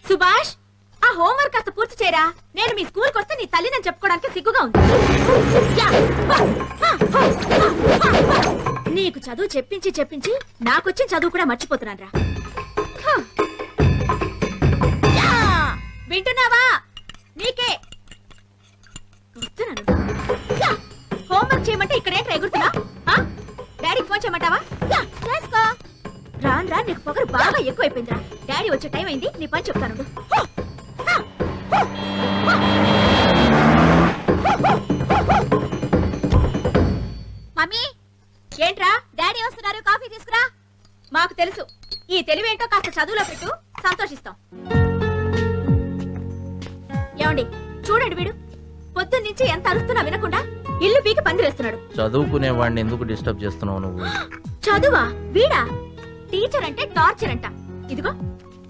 సుభాష్, ఆ హోంవర్క్ కాస్త పూర్తి చేయరా. నేను మీ స్కూల్కి వస్తే నీ తల్లిని చెప్పుకోవడానికి సిగ్గుగా ఉంది. నీకు చదువు చెప్పించి చెప్పించి నాకొచ్చిన చదువు కూడా మర్చిపోతున్నాను రా. వింటున్నావా? నీకే వస్తున్నాను. హోంవర్క్ చేయమంటే ఇక్కడేంటి ఎగురుతున్నా? డాడీకి ఫోన్ చేయమంటావా? రాను రా, నీకు పొగరు బాగా ఎక్కువైపోయిందిరా. డాడీ వచ్చే టైం అయింది, నీ పని చెప్తాను. మమ్మీ, ఏంట్రా? డాడీ వస్తున్నారు, కాఫీ తీసుకురా. మాకు తెలుసు, ఈ తెలివేంటో కాస్త చదువులో పెట్టు, సంతోషిస్తాం. ఏమండి చూడండి, వీడు పొద్దున్నుంచి ఎంత అరుస్తున్నా వినకుండా ఇల్లు పీకి పందిరేస్తున్నాడు. చదువుకునే వాడిని ఎందుకు డిస్టర్బ్ చేస్తున్నావు నువ్వు? చదువా? వీడా టీచర్ అంటే టార్చర్ అంట. ఇదిగో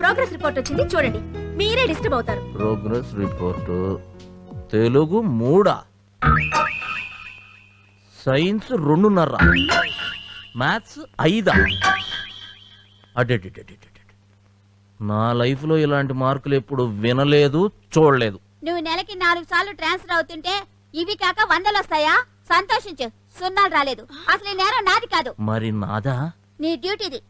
ప్రోగ్రెస్ రిపోర్ట్ వచ్చింది చూడండి, మీరే డిస్టర్బ్ అవుతారు. Progress report Telugu 3, science 2.5, maths 5. అడే నా లైఫ్ లో ఇలాంటి మార్కులు ఎప్పుడు వినలేదు, చూడలేదు. నువ్వు నెలకి 4 సార్లు ట్రాన్స్ఫర్ అవుతుంటే ఇవి కాక 100 వస్తాయా? సంతోషించు, 0 రాలేదు. అసలు ఈ నేరం నాది కాదు. మరి నాదా? నీ డ్యూటీది.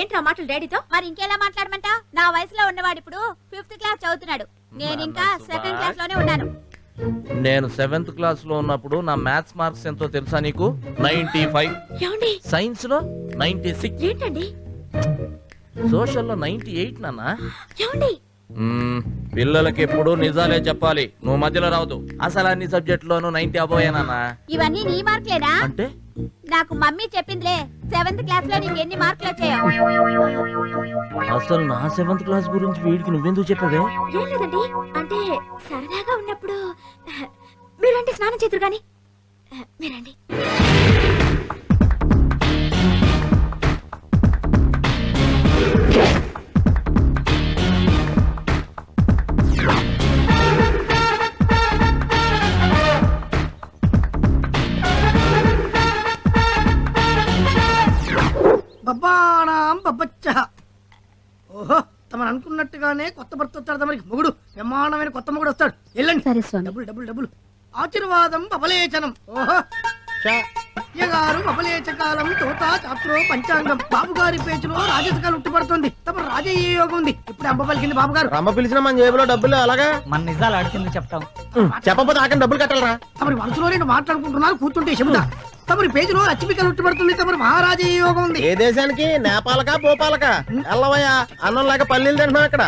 ఏంట్రా మాటలు డాడీతో? మరి ఇంకెలా మాట్లాడమంటావు? నా వయసులో ఉన్నవాడు ఇప్పుడు 5th క్లాస్ చదువుతున్నాడు, నేను ఇంకా 2nd క్లాస్ లోనే ఉన్నాను. నేను 7th క్లాస్ లో ఉన్నప్పుడు నా మ్యాథ్స్ మార్క్స్ ఎంతో తెలుసా నీకు? 95. సైన్స్ లో 96. ఏంటండి? సోషల్ లో 98 నాన్నా. ఏమండి? పిల్లలకి ఎప్పుడు నిజాలే చెప్పాలి, నువ్వు మధ్యలో రావద్దు. అసలు అన్ని సబ్జెక్ట్ లోను 90 అబోయేనా? ఇవన్నీ నీ మార్కులేనా? అంటే నాకు మమ్మీ చెప్పిందిలే, 7th క్లాస్ లో నీకు ఎన్ని మార్కులు వచ్చాయో. అసలు నా 7th క్లాస్ గురించి వీడికి నువ్వెందుకు చెప్పావే? ఏం లేదండి, అంటే సరదాగా ఉన్నప్పుడు. మీరంటే స్నానం చేతురు గాని, మీరండి. ఓహో, తమను అనుకున్నట్టుగానే కొత్త భర్త వస్తాడు. తమరికి మొగుడు, బ్రహ్మాండమైన కొత్త మొగుడు వస్తాడు. వెళ్ళండి. డబ్బులు డబ్బులు డబ్బులు. ఆశీర్వాదం బబలేచనం. ఓహో గారు బబలేచకాలం తోత చాత్రో పంచాంగం. బాబు గారి పేచులో రాజసకాలు ఉట్టుపడుతుంది. తమ రాజయ్య యోగం ఉంది. ఇప్పుడు అంబ పలికింది. బాబు గారు రమ్మ పిలిచిన మన జేబులో డబ్బులు అలాగా. మన నిజాలు అడిగింది చెప్తాం. చెప్పకపోతే ఆకని డబ్బులు కట్టాలరా. తమరి మనసులో నేను మాట్లాడుకుంటున్నారు, కూర్చుంటే చెబుతా. తమరి పేజీలో లక్ష్మికలు ఉట్టుపడుతుంది. తమరి మహారాజయ్య యోగం ఉంది. ఏ దేశానికి? నేపాలకా భోపాలకా? ఎల్లవయ్యా, అన్నం లేక పల్లీలు తింటున్నాం ఇక్కడ.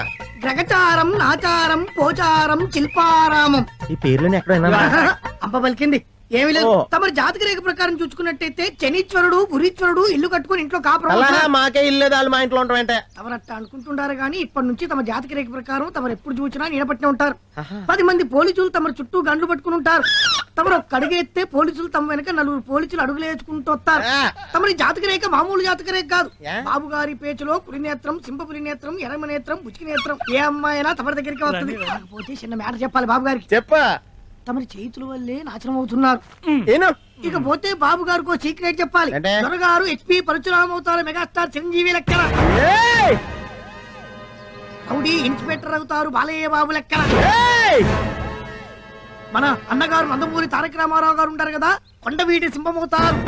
గ్రగచారం, నాచారం, పోచారం, శిల్పారామం. ఈ పేర్లని ఎక్కడైనా అంబ పలికింది. ఏమి లేదు. తమరి జాతక రేఖ ప్రకారం చూసుకున్నట్టయితే శనీశ్వరుడు, గురీశ్వరుడు ఇల్లు కట్టుకుని ఇంట్లో కాపురం. మాకే ఇల్లు వాళ్ళు మా ఇంట్లో ఉంటామంటే. తమరట్ట అనుకుంటుంటారు గానీ ఇప్పటి నుంచి తమ జాతక రేఖ ప్రకారం తమరు ఎప్పుడు చూసినా నీడపట్టిన ఉంటారు. 10 మంది పోలీసులు తమ చుట్టూ గండ్లు పట్టుకుని ఉంటారు. తమరు ఒక్క అడుగెత్తే పోలీసులు తమ వెనక 4 పోలీసులు అడుగులు వేసుకుంటూ వస్తారు. తమరి జాతక రేఖ మామూలు జాతక రేఖ కాదు. బాబు గారి పేచులో కుడినేత్రం, సింహపురి నేత్రం, ఎడమ నేత్రం, బుచ్చికి నేత్రం. ఏ అమ్మాయినా తమరి దగ్గరికి వస్తుంది. కాకపోతే చిన్న మ్యాటర్ చెప్పాలి బాబు గారికి. చెప్పా. తమరి చేతుల వల్లే నాశనం అవుతున్నారు. ఇకపోతే బాబు గారికి సీక్రెట్ చెప్పాలి. దొరగారు HP పరశురామ అవుతారు, మెగాస్టార్ చిరంజీవి లెక్కన. రౌడీ ఇన్స్పెక్టర్ అవుతారు, బాలయ్య బాబు లెక్కన. మన అన్నగారు నందమూరి తారక రామారావు గారు ఉంటారు కదా, కొండవీటి సింహం అవుతారు.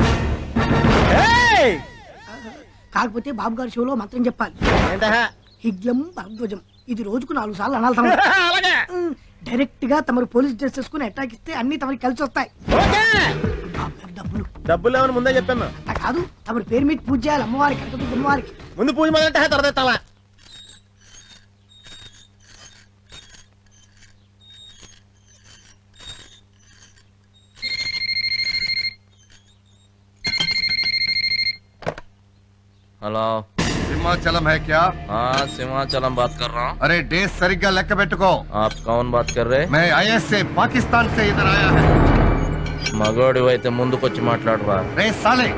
కాకపోతే బాబు గారి షోలో మంత్రం చెప్పాలి. హిగ్లం భరద్వజం. ఇది రోజుకు 4 సార్లు అనాలి. డైరెక్ట్ గా తమరు పోలీస్ డ్రెస్ వేసుకుని అటాక్ ఇస్తే అన్ని తమరికి కలిసి వస్తాయి. డబ్బులు డబ్బులు ఏమని ముందే చెప్పాను. కాదు, తమరి పేరు మీద పూజ చేయాలి అమ్మవారికి, అమ్మవారికి. ముందు పూజ మొదలంటే తర్వాత. హలో, सिमाचलम है क्या? हाँ सिमाचलम बात कर रहा हूँ. अरे डेज सरिग्गा लेక్క పెట్టుకో. आप कौन बात कर रहे? मैं IS से पाकिस्तान से इधर आया है. మగోడివి అయితే ముందుకొచ్చి మాట్లాడరా. రే సాలే.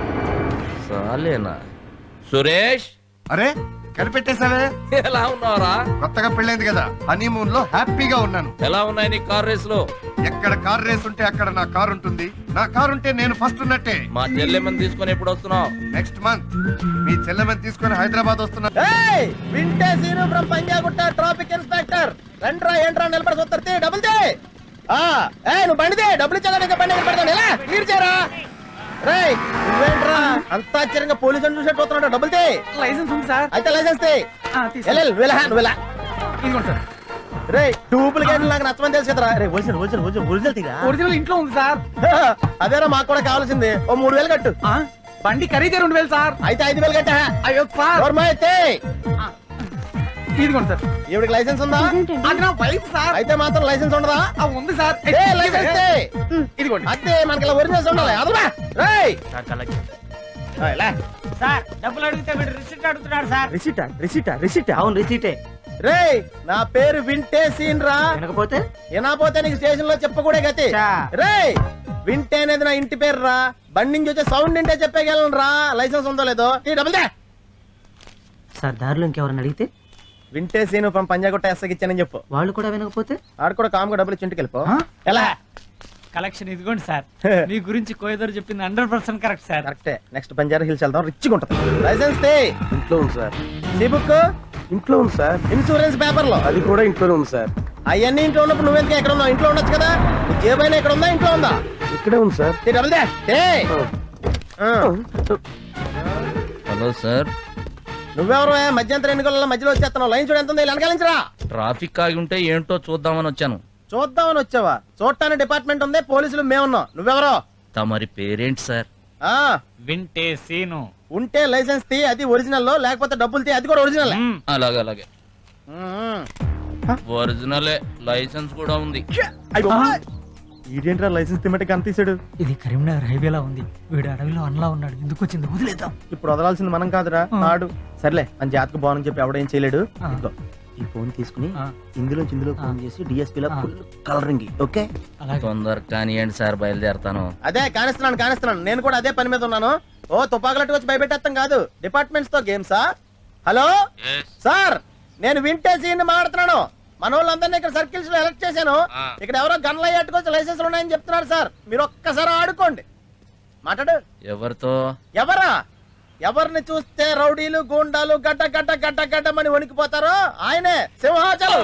సాలేనా? సురేష్. अरे కనిపెట్టేశావే. ఎలా ఉన్నావురా? కొత్తగా పెళ్ళైంది కదా, హనీమూన్ లో హ్యాపీగా ఉన్నాను. ఎలా ఉన్నాయి నీ కార్ రేసులు? ఎక్కడ కార్ రేస్ ఉంటే అక్కడ నా కార్ ఉంటుంది. నా కార్ ఉంటే నేను ఫస్ట్ ఉన్నట్టే. మా చెల్లెమ్మని తీసుకొని ఎప్పుడు వస్తున్నావు? నెక్స్ట్ మంత్ మీ చెల్లెమని తీసుకొని హైదరాబాద్ వస్తున్నా. వింటే Seenu from Panjagutta traffic inspector. రండ్రా ఏంట్రా నిలబడి చూస్తే డబ్బులు తే. నువ్వు బండిదే డబ్బులు ఇచ్చా బండి పెడతాను. ఎలా క్లియర్ చేయరా? రేయ్ నువ్వేంట్రా అంత ఆశ్చర్యంగా పోలీసు చూసేట్టు వస్తున్నాడు? డబ్బులు తే. లైసెన్స్ ఉంది సార్. అయితే లైసెన్స్ తే. రే డూప్లికేట్ నాకు నచ్చమని తెలుసు కదరా. రే ఒరిజినల్ తీరా. ఒరిజినల్ ఇంట్లో ఉంది సార్. అదేరా మాకు కూడా కావాల్సింది. ఓ 3000 కట్టు. బండి ఖరీదే 2000 సార్. అయితే 5000 కట్టా. అయ్యో సార్. అయితే ఇదిగోండి సార్. ఈవిడికి లైసెన్స్ ఉందా? అది నా వైఫ్ సార్. అయితే మాత్రం లైసెన్స్ ఉండదా? ఉంది సార్. లైసెన్స్ తే. ఇదిగోండి. అదే మనకి ఇలా ఒరిజినల్స్ ఉండాలి. అదురా రేయ్ సార్ డబ్బులు అడిగితే వీడు రిసిప్ట్ అడుగుతున్నాడు సార్. రిసీటా అవును రిసీటే. రేయ్ నా పేరు వింటే సీన్ రా. వినకపోతే వినకపోతే నీకు స్టేషన్ లో చెప్పకూడే గతి. రేయ్ వింటే అనేది నా ఇంటి పేరు రా. బండి నుంచి వచ్చే సౌండ్ వింటే చెప్పగలను రా. లైసెన్స్ ఉందో లేదో డబ్బులు దే. సార్ దారిలో ఇంకెవరన్నా అడిగితే వింటే సీను ఫ్రమ్ పంజాగుట్ట ఎస్ఐకి ఇచ్చానని చెప్పు. వాళ్ళు కూడా వినకపోతే ఆడు కూడా కామ్గా డబ్బులు ఇచ్చి ఇంటికి వెళ్ళిపో. ఎలా కలెక్షన్ ఇదిగోండి సార్. మీ గురించి కోయదరు చెప్పింది 100% కరెక్ట్ సార్. కరెక్టే. నెక్స్ట్ బంజారా హిల్స్ వెళ్దాం. రిచ్గా ఉంటుంది. లైసెన్స్ తే. ఇంట్లో ఉంది సార్. నీ బుక్ ఇంట్లో ఉంది సార్. ఇన్సూరెన్స్ పేపర్లో అది కూడా ఇంట్లోనే ఉంది సార్. అవన్నీ ఇంట్లో ఉన్నప్పుడు నువ్వెందుకు ఎక్కడ ఉన్నావు? ఇంట్లో ఉండొచ్చు కదా. ఏమైనా ఇక్కడ ఉందా ఇంట్లో ఉందా? ఇక్కడే ఉంది సార్. డబ్బులు దే. Hello sir. నువ్వెవరు? మధ్యంతర ఎన్నికల మధ్యలో వచ్చేస్తున్నావు. లైన్ చూడు ఎంత ఉంది. వెనకాలించరా. ట్రాఫిక్ ఆగి ఉంటే ఏంటో చూద్దామని వచ్చాను. చూద్దామని వచ్చావా? చూడటానికి డిపార్ట్మెంట్ ఉంది, పోలీసులు మేమున్నాం. నువ్వెవరో? తమరి పేరేంటి సార్? వింటే సీను. ఉంటే లైసెన్స్ తీ, అది ఒరిజినల్. లేకపోతే డబ్బులు తీ, అది కూడా ఒరిజినల్. అలాగే ఒరిజినలే. లైసెన్స్ కూడా ఉంది. ఇదేంట్రా లైసెన్స్ తిమ్మటికి అంత తీసాడు? ఇది కరీంనగర్ హైవేలా ఉంది. వీడు అడవిలో అన్లా ఉన్నాడు. ఎందుకు వచ్చింది? వదిలేద్దాం. ఇప్పుడు వదలాల్సింది మనం కాదురా, ఆడు. సర్లే మన జాతకు బాగుందని చెప్పి ఎవడేం చేయలేడు. ఇదిగో, ఈ ఫోన్ తీసుకుని ఇందులో ఫోన్ చేసి డిఎస్పీ లో ఫుల్ కలరింగ్. ఓకే తొందర కానివ్వండి సార్, బయలుదేరతాను. అదే కానిస్తున్నాను. నేను కూడా అదే పని మీద ఉన్నాను. ఓ తుపాకులట్టు వచ్చి భయపెట్టేస్తాం కాదు. డిపార్ట్మెంట్స్ తో గేమ్సా? హలో సార్, నేను వింటే సీన్ మాట్లాడుతున్నాను. మన వాళ్ళందరినీ ఇక్కడ సర్కిల్స్ లో ఎలక్ట్ చేశాను. ఇక్కడ ఎవరో గన్లు అయ్యేట్టుకొచ్చి లైసెన్స్ ఉన్నాయని చెప్తున్నారు సార్. మీరు ఒక్కసారి ఆడుకోండి. మాట్లాడు. ఎవరితో? ఎవరిని చూస్తే రౌడీలు గూండాలు గడ్డమని వణికిపోతారో ఆయనే సింహాచలం.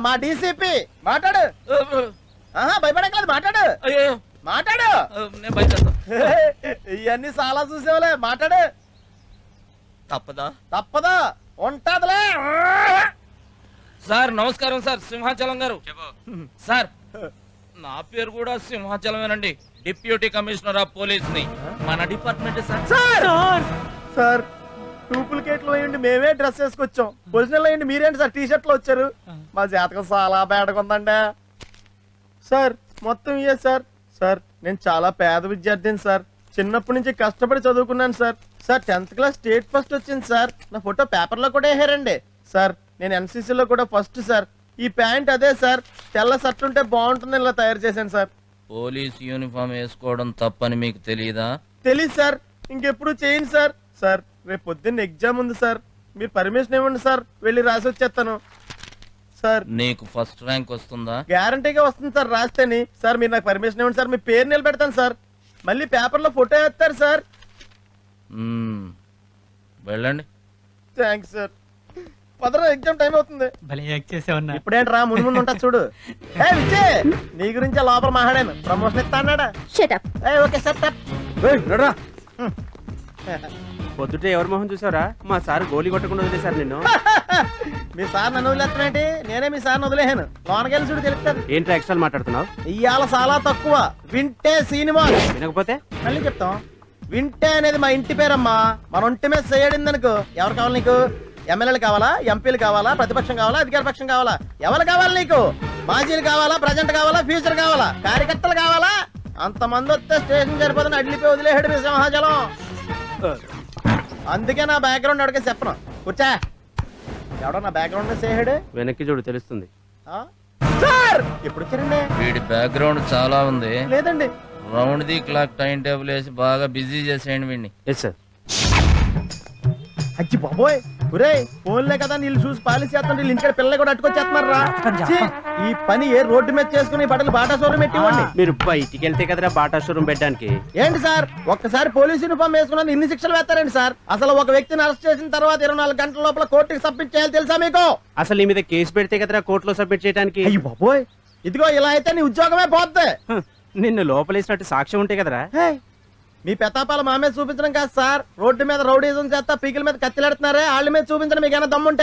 మా డీసీపీ. మాట్లాడు. భయపడక్కలేదు. మాట్లాడు. ఇవన్నీ చాలా చూసేవాలే. మాట్లాడు. తప్పదా? ఉంటదిలే. సార్ నమస్కారం సార్. సింహాచలం గారు. సార్ నా పేరు కూడా సింహాచలమేనండి. డిప్యూటీ కమిషనర్ ఆఫ్ పోలీస్ ని. మన డిపార్ట్మెంట్ సార్ డూప్లికేట్లు అయ్యండి మేమే డ్రెస్ వేసుకొచ్చాం. ఒరిజినల్ అయ్యండి మీరేంటి సార్ టీ షర్ట్ లో వచ్చారు? మా జాతకం చాలా బేడకుందండి సార్. మొత్తం ఇయే సార్. సార్ నేను చాలా పేద విద్యార్థిని సార్. చిన్నప్పటి నుంచి కష్టపడి చదువుకున్నాను sir. 10th class state first వచ్చింది సార్. నా ఫోటో పేపర్ లో కూడా వేసారండి సార్. నేను ఎన్సీసీ లో కూడా ఫస్ట్ సార్. ఈ ప్యాంట్ అదే సార్. తెల్ల షర్ట్ ఉంటే బాగుంటుంది ఇలా తయారు చేశాను సార్. పోలీస్ యూనిఫామ్ వేసుకోవడం తప్పని మీకు తెలియదా? తెలీదు సార్. ఇంకెప్పుడు చేయండి సార్. సార్ రేపు పొద్దున్న ఎగ్జామ్ ఉంది సార్. మీరు పర్మిషన్ ఇవ్వండి సార్. వెళ్ళి రాసి వచ్చేస్తాను సార్. నీకు ఫస్ట్ ర్యాంక్ వస్తుందా? గ్యారంటీగా వస్తుంది సార్ రాస్తేని. సార్ మీరు నాకు పర్మిషన్ ఇవ్వండి సార్. మీ పేరు నిలబెడతాను సార్. మళ్ళీ పేపర్ లో ఫోటో వేస్తారు సార్. వెళ్ళండి. Thanks sir. పదరా ఎగ్జామ్ టైం అవుతుంది. ఇప్పుడేంట్రా ముందు ఉంటా చూడు. నీ గురించి లోపల మాట్లాడాను. ప్రమోషన్ ఇస్తా అన్నాడా? Okay sir. పొద్దుటే ఎవరి మొహం చూసారా? మా సార్ గోలీ కొట్టకుండా వదిలేశారు నిన్ను. మీ సార్ నన్ను వదిలేస్తానంటే నేనే మీ సార్ వదిలేహాను. లోనకెళ్ళి చూడు తెలుస్తారు. ఏంట్రా ఎక్స్ట్రా మాట్లాడుతున్నావు? ఇవాళ చాలా తక్కువ. వింటే సినిమా. వినకపోతే మళ్ళీ చెప్తాం. వింటే అనేది మా ఇంటి పేరమ్మా. మన ఒంటి మీద చేయడిందనుకో. ఎవరు కావాలి నీకు? ఎమ్మెల్యేలు కావాలా? ఎంపీలు కావాలా? ప్రతిపక్షం కావాలా? అధికార పక్షం కావాలా? ఎవరు కావాలి నీకు? మాజీలు కావాలా? ప్రజెంట్ కావాలా? ఫ్యూచర్ కావాలా? కార్యకర్తలు కావాలా? అంతమంది వస్తే స్టేషన్ సరిపోతుంది. అడ్లిపోయి వదిలేహాడు మీ సింహాచలం. అందుకే నా బ్యాక్గ్రౌండ్ ఎవరికే చెప్పను. కూర్చా. ఎవడో నా బ్యాక్గ్రౌండ్ సేహాడు. వెనక్కి చూడు తెలుస్తుంది. సార్ ఎప్పుడు వచ్చారండి? వీడి బ్యాక్గ్రౌండ్ చాలా ఉంది. లేదండి. Round the clock time table వేసి బాగా బిజీ చేసేయండి వీడిని. Yes sir. అచ్చి బాబోయ్ ఒరే ఫోన్లే కదా నీళ్ళు చూసి పాలిసి చేస్తాను వీళ్ళు ఇంటికి పిల్లలు కూడా అట్టుకొచ్చేస్తున్నారా ఛీ, ఈ పని ఏ రోడ్డు మీద చేసుకుని బట్టలు బాటా షోరూమ్ పెట్టివ్వండి మీరు బయటికి వెళ్తే కదరా బాటా షోరూమ్ పెట్టడానికి. ఏంటి సార్ ఒక్కసారి పోలీస్ యూనిఫామ్ వేసుకున్నది ఇన్ని శిక్షలు వేస్తారండి సార్ అసలు ఒక వ్యక్తిని అరెస్ట్ చేసిన తర్వాత 24 గంటల లోపల కోర్టుకి సబ్మిట్ చేయాలి తెలుసా మీకు అసలు నీ మీద కేసు పెడితే కదరా కోర్టులో సబ్మిట్ చేయడానికి. అయ్యి బాబోయ్ ఇదిగో ఇలా అయితే నీ ఉద్యోగమే పోద్ది నిన్ను లోపలేసినట్టు సాక్ష్యం ఉంటే కదరా. హే, మీ పెతాపాల మా మీద చూపించడం కాదు సార్ రోడ్డు మీద రౌడీజం చేస్తా పీకిల మీద కత్తిలాడుతున్నారే వాళ్ళ మీద చూపించడం మీకు ఏమైనా దమ్ముంటే